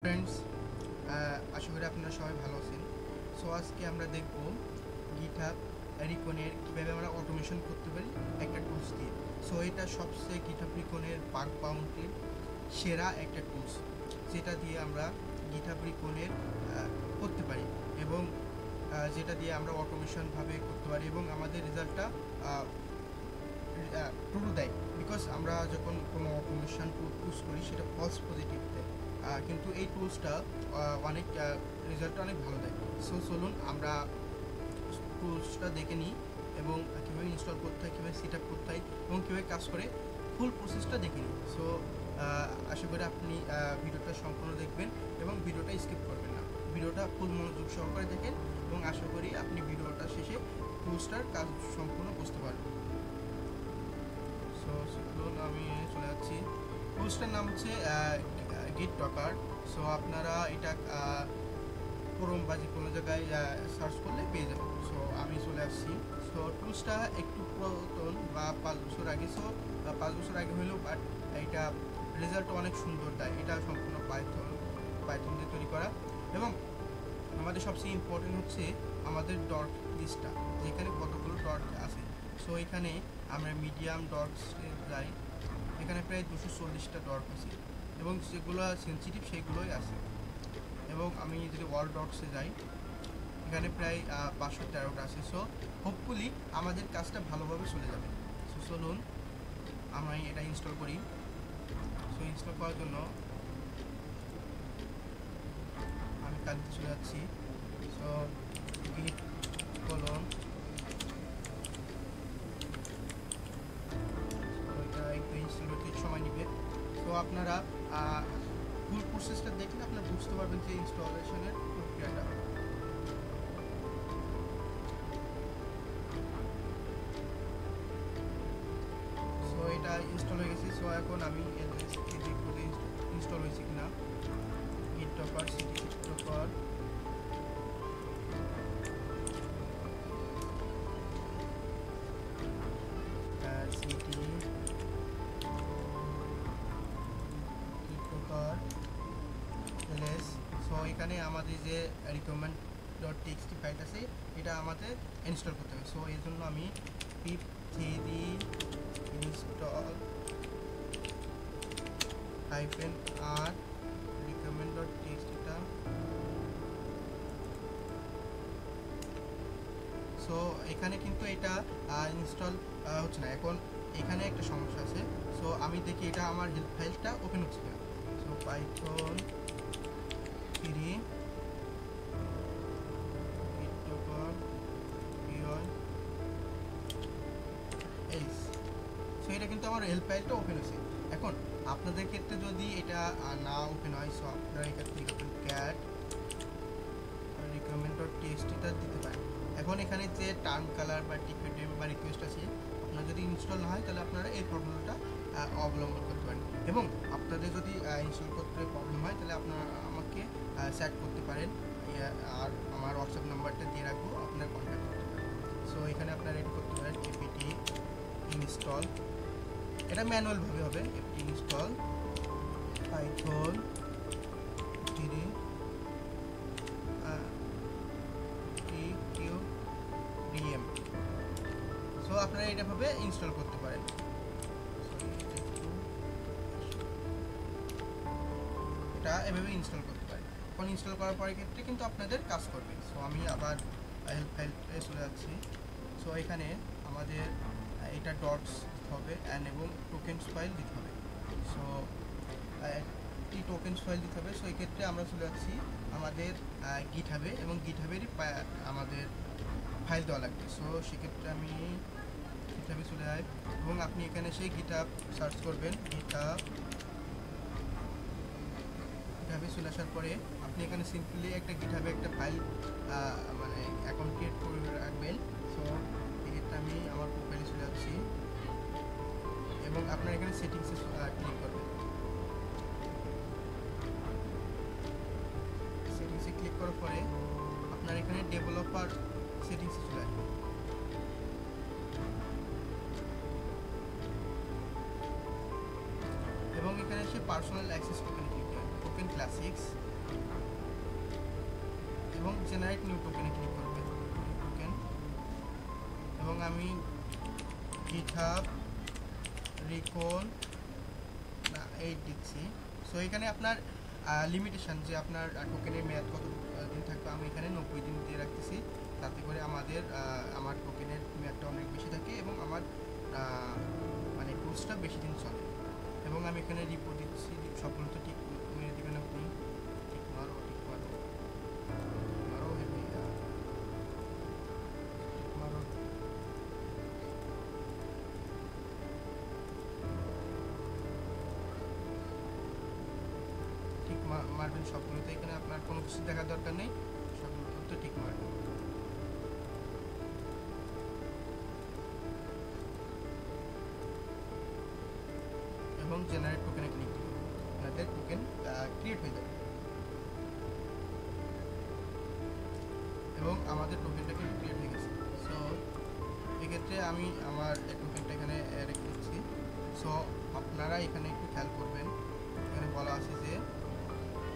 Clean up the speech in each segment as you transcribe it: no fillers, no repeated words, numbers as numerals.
Friends, আশা করি আপনারা সবাই ভালো আছেন। সো আজকে আমরা দেখব গিটহাব রিকনের কীভাবে আমরা অটোমেশন করতে পারি একটা টুলস দিয়ে। সো এটা সবচেয়ে গিটহাব রিকনের বাগ বাউন্টির সেরা একটা টুলস, যেটা দিয়ে আমরা গিটহাব রিকনের করতে পারি এবং যেটা দিয়ে আমরা অটোমেশনভাবে করতে পারি এবং আমাদের রেজাল্টটা ট্রু দেয়। বিকজ আমরা যখন কোনো অটোমেশন টুল ইউজ করি সেটা ফলস পজিটিভ দেয়, কিন্তু এই টুলসটা অনেক রেজাল্টটা অনেক ভালো দেয়। সো চলুন আমরা টুলসটা দেখে নিই এবং কীভাবে ইনস্টল করতে হয়, কীভাবে সেট আপ করতে হয় এবং কীভাবে কাজ করে ফুল প্রসেসটা দেখে নিই। সো আশা করি আপনি ভিডিওটা সম্পূর্ণ দেখবেন এবং ভিডিওটা স্কিপ করবেন না, ভিডিওটা ফুল মনোযোগ সহকারে দেখেন এবং আশা করি আপনি ভিডিওটা শেষে টুলসটার কাজ সম্পূর্ণ বুঝতে পারবেন। সো চলুন আমি চলে যাচ্ছি। টুলসটার নাম হচ্ছে গিটডকার। সো আপনারা এটা ক্রোম বা যে কোনো জায়গায় সার্চ করলে পেয়ে যাবেন। সো আমি চলে আসছি। সো টুলসটা একটু পুরাতন বা 5 বছর আগে, সো 5 বছর আগে হলেও বাট এটা রেজাল্ট অনেক সুন্দর দেয়। এটা সম্পূর্ণ পাইথন দিয়ে তৈরি করা এবং আমাদের সবচেয়ে ইম্পর্টেন্ট হচ্ছে আমাদের ডট লিস্টটা, যেখানে কতগুলো ডট আছে। সো এখানে আমরা মিডিয়াম ডটসে যাই, এখানে প্রায় 240টা ডট আছে এবং যেগুলো সেন্সিটিভ সেগুলোই আছে। এবং আমি যদি অল ডটসে যাই, এখানে প্রায় 513টা আছে। সো হোপফুলি আমাদের কাজটা ভালোভাবে চলে যাবে। সো চলুন আমরা এটা ইনস্টল করি। সো ইনস্টল করার জন্য আমি কাজে চলে যাচ্ছি। সো গিট কলন, এটা একটু ইনস্টল করতে সময় নেবে। তো আপনারা ফুল প্রসেসটা দেখলে আপনারা বুঝতে পারবেন যে ইনস্টলেশনের প্রক্রিয়াটা। সো এটা ইনস্টল হয়ে গেছে। সো এখন আমি দেখবো যে ইনস্টল হয়েছে কিনা। গিটডকার সিটি গিটডকার সিটি গিটডকার এলএস। সো এখানে আমাদের যে রিকমেন্ড .txt ফাইল আছে এটা আমাদের ইনস্টল করতে হবে। সো এর জন্য আমি pip cd install -r recommend.txt টা। সো এখানে কিন্তু এটা ইনস্টল হচ্ছে না। এখন এখানে একটা সমস্যা আছে। সো আমি দেখি এটা আমার হেল্প ফাইলটা ওপেন হচ্ছে কিনা। সো পাইথন 3 সো এটা কিন্তু আমার হেল্প ফাইলটা ওপেন হয়েছে। এখন আপনাদের ক্ষেত্রে যদি এটা না ওপেন হয়, সো আপনারা এখান থেকে ক্যাট recommend.txt টা দিতে পারেন। এখন এখানে যে টার্ন কালার বা টিকেট বা রিকোয়েস্ট আছে, আপনার যদি ইনস্টল না হয় তাহলে আপনারা এই প্রবলেমটা অবলম্বন করতে পারেন এবং আপনাদের যদি ইনস্টল করতে প্রবলেম হয় তাহলে আপনারা আমাকে চ্যাট করতে পারেন আর আমার হোয়াটসঅ্যাপ নাম্বারটা দিয়ে রাখবো, আপনারা কন্ট্যাক্ট করতে পারেন। সো এখানে আপনারা রেডি করতে পারেন apt ইনস্টল, এটা ম্যানুয়ালভাবে হবে। apt install Python 3 tqdm। So আপনারা এইভাবে ইনস্টল করতে পারেন। এটা এভাবে ইনস্টল করতে পারেন। এখন ইনস্টল করার পরে ক্ষেত্রে কিন্তু আপনাদের কাজ করবে। সো আমি আবার হেল্প ফাইলে চলে যাচ্ছি। সো এখানে আমাদের এটা ডটস দিতে হবে এবং টোকেন্স ফাইল দিতে হবে। সো একটি টোকেন্স ফাইল দিতে হবে। সো এই ক্ষেত্রে আমরা চলে যাচ্ছি আমাদের গিটহাবে এবং গিটহাবেরই আমাদের ফাইল দেওয়া লাগবে। সো সেক্ষেত্রে আমি গিটহাবে চলে যাই এবং আপনি এখানে সেই গিটহাব সার্চ করবেন। গিটহাবে চলে আসার পরে আপনি এখানে সিম্পলি একটা গিটহাবে একটা ফাইল মানে অ্যাকাউন্ট ক্রিয়েট করে রাখবেন। সো এক্ষেত্রে আমি আমার প্রোফাইলে চলে যাচ্ছি এবং আপনার এখানে সেটিংসে ক্লিক করবেন। সেটিংসে ক্লিক করার পরে আপনার এখানে ডেভেলপার সেটিংসে চলে আসবে এবং এখানে এসে পার্সোনাল অ্যাক্সেস টোকেন ক্লিক করবেন, টোকেন ক্লাসিক্স এবং জেনারেট নিউ টোকেনে ক্লিক করবেন, নিউ টোকেন, এবং আমি GitHub রিকন না 8 দিচ্ছি। সো এখানে আপনার লিমিটেশন যে আপনার টোকেনের মেয়াদ কত দিন থাকবে, আমি এখানে 90 দিন দিয়ে রাখতেছি, তাতে করে আমার টোকেনের মেয়াদটা অনেক বেশি থাকে এবং আমার মানে টুলসটা বেশি দিন চলে। এবং আমি এখানে রিপোর্ট দিচ্ছি, সবগুলো তো ঠিক মেরে দেবেন আপনি, ঠিক মারো হে ভাইয়া, মারো। ঠিক মারবেন সবগুলোতে, এখানে আপনার কোনো কিছু দেখার দরকার নেই, সবগুলোতে ঠিক মারবেন। এবং জেনারেট টোকেনে ক্লিক করুন, আপনাদের টোকেন ক্রিয়েট হয়ে যাবে এবং আমাদের টোকেনটা কিন্তু ক্রিয়েট হয়ে গেছে। সো এক্ষেত্রে আমি আমার টোকেনটা এখানে রেখে দিচ্ছি। সো আপনারা এখানে একটু খেয়াল করবেন, এখানে বলা আছে যে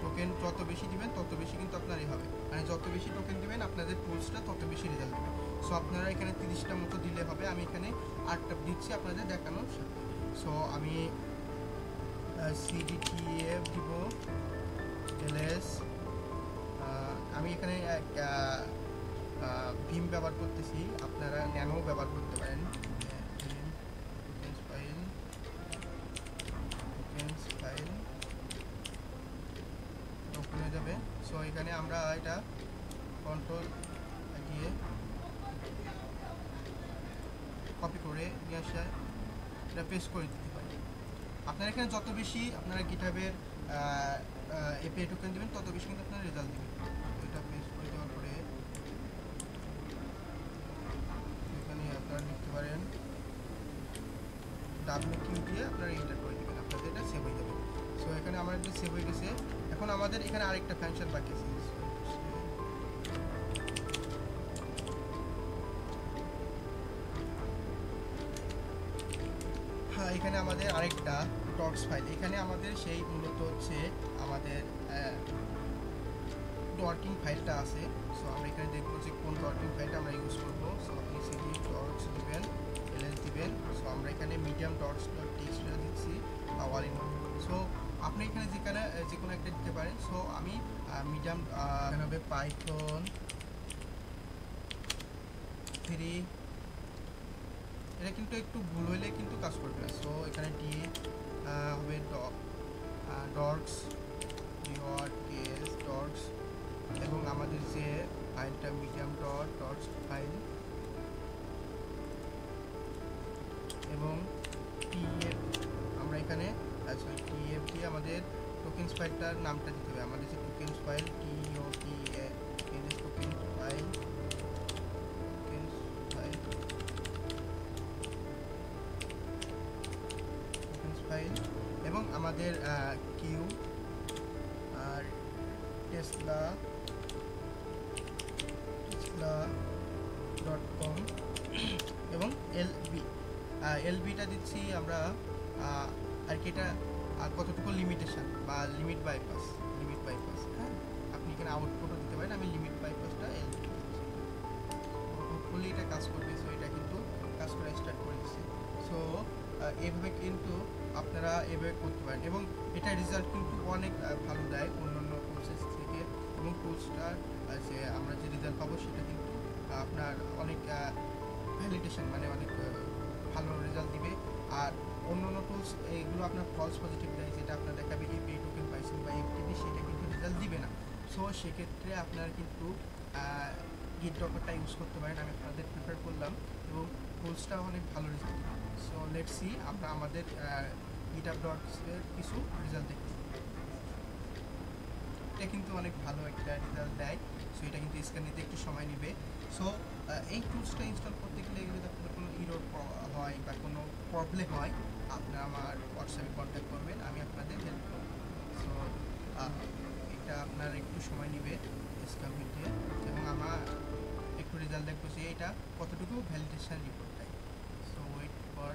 টোকেন যত বেশি দিবেন তত বেশি কিন্তু আপনারই হবে, মানে যত বেশি টোকেন দিবেন আপনাদের টুলসটা তত বেশি রেজাল্ট দেবে। সো আপনারা এখানে 30টা মতো দিলে হবে, আমি এখানে 8টা দিচ্ছি আপনাদের দেখানোর সাথে। সো আমি CDTF দিব, LS, আমি এখানে ভীম ব্যবহার করতেছি, আপনারা ন্যানো ব্যবহার করতে পারেন। ফাইল ওপেন হয়ে যাবে। সো এখানে আমরা এটা কন্ট্রোল দিয়ে কপি করে নিয়ে আসা, এটা পেস্ট করে দিতে পারি। আপনারা এখানে যত বেশি আপনারা গিটহাবের API টোকেন দেবেন তত বেশি কিন্তু আপনারা রেজাল্ট দেবেন। এটা পেস্ট করে দেওয়ার পরে এখানে আপনারা লিখতে পারেন WQ দিয়ে আপনারা এন্টার করে দেবেন, আপনাদের এটা সেভ হয়ে যাবে। সো এখানে আমার এটা সেভ হয়ে গেছে। এখন আমাদের এখানে আরেকটা ফাংশন বাকি আছে, এখানে আমাদের আরেকটা ডটস ফাইল, এখানে আমাদের সেই মূলত হচ্ছে আমাদের ডটিং ফাইলটা আছে। সো আমরা এখানে দেখবো যে কোন ডটিং ফাইলটা আমরা ইউজ করবো। সো আপনি সিডি ডটস দিবেন, LS দিবেন। সো আমরা এখানে মিডিয়াম ডটস ডট টেক্সটটা দিচ্ছি, অল ইন ওয়ান। সো আপনি এখানে যে কোনো একটা দিতে পারেন। সো আমি মিডিয়াম এখানে হবে পাইথন 3, এটা কিন্তু একটু ভুল হইলে কিন্তু কাজ করবে না। সো এখানে ডি হবে ডটস ডটস, এবং আমাদের যে ফাইলটা মিডিয়াম ডটস ফাইল, এবং TF আমরা এখানে TF দিয়ে আমাদের টোকেন্স ফাইলটার নামটা দিতে হবে। আমাদের যে টোকেন্স ফাইল টোকেন্স ফাইল, এবং আমাদের কিউ আর tesla.com এবং LBটা দিচ্ছি আমরা, আর কি এটা কতটুকু লিমিটেশন বা লিমিট বাইপাস, হ্যাঁ আপনি এখানে আউটপুটও দিতে পারেন। আমি লিমিট বাইপাসটা LB দিচ্ছি, হোপফুলি এটা কাজ করবে। সো এটা কিন্তু কাজ করা স্টার্ট করে দিচ্ছে। সো এইভাবে কিন্তু আপনারা এভাবে করতে পারেন, এবং এটা রেজাল্ট কিন্তু অনেক ভালো দেয় অন্যান্য কোর্সেস থেকে, এবং টুলসটার যে আমরা যে রেজাল্ট পাবো সেটা কিন্তু আপনার অনেক ভ্যালিডেশন, মানে অনেক ভালো রেজাল্ট দিবে। আর অন্যান্য টুলস এইগুলো আপনার ফলস পজিটিভ দেয়, যেটা আপনার দেখাবে API টোকেন পাইছেন বা FTP, সেটা কিন্তু রেজাল্ট দিবে না। সো সেক্ষেত্রে আপনারা কিন্তু গিটডকরটা ইউজ করতে পারেন, আমি আপনাদের প্রিফার করলাম, এবং টুলসটা অনেক ভালো রেজাল্ট দিবে। সো লেটস সি আমরা আমাদের GitHub.এর কিছু রেজাল্ট দেখি। এটা কিন্তু অনেক ভালো একটা রেজাল্ট দেয়। সো এটা কিন্তু স্ক্যান নিতে একটু সময় নেবে। সো এই টুলসটা ইনস্টল করতে গেলে যদি আপনার কোনো ইরর হয় বা কোনো প্রবলেম হয়, আপনারা আমার হোয়াটসঅ্যাপে কন্ট্যাক্ট করবেন, আমি আপনাদের হেল্প করব। সো এটা আপনার একটু সময় নেবে স্ক্যান নিতে, এবং আমার একটু রেজাল্ট দেখবো যে এটা কতটুকু ভ্যালিডেশন রিপোর্ট দেয়। So wait for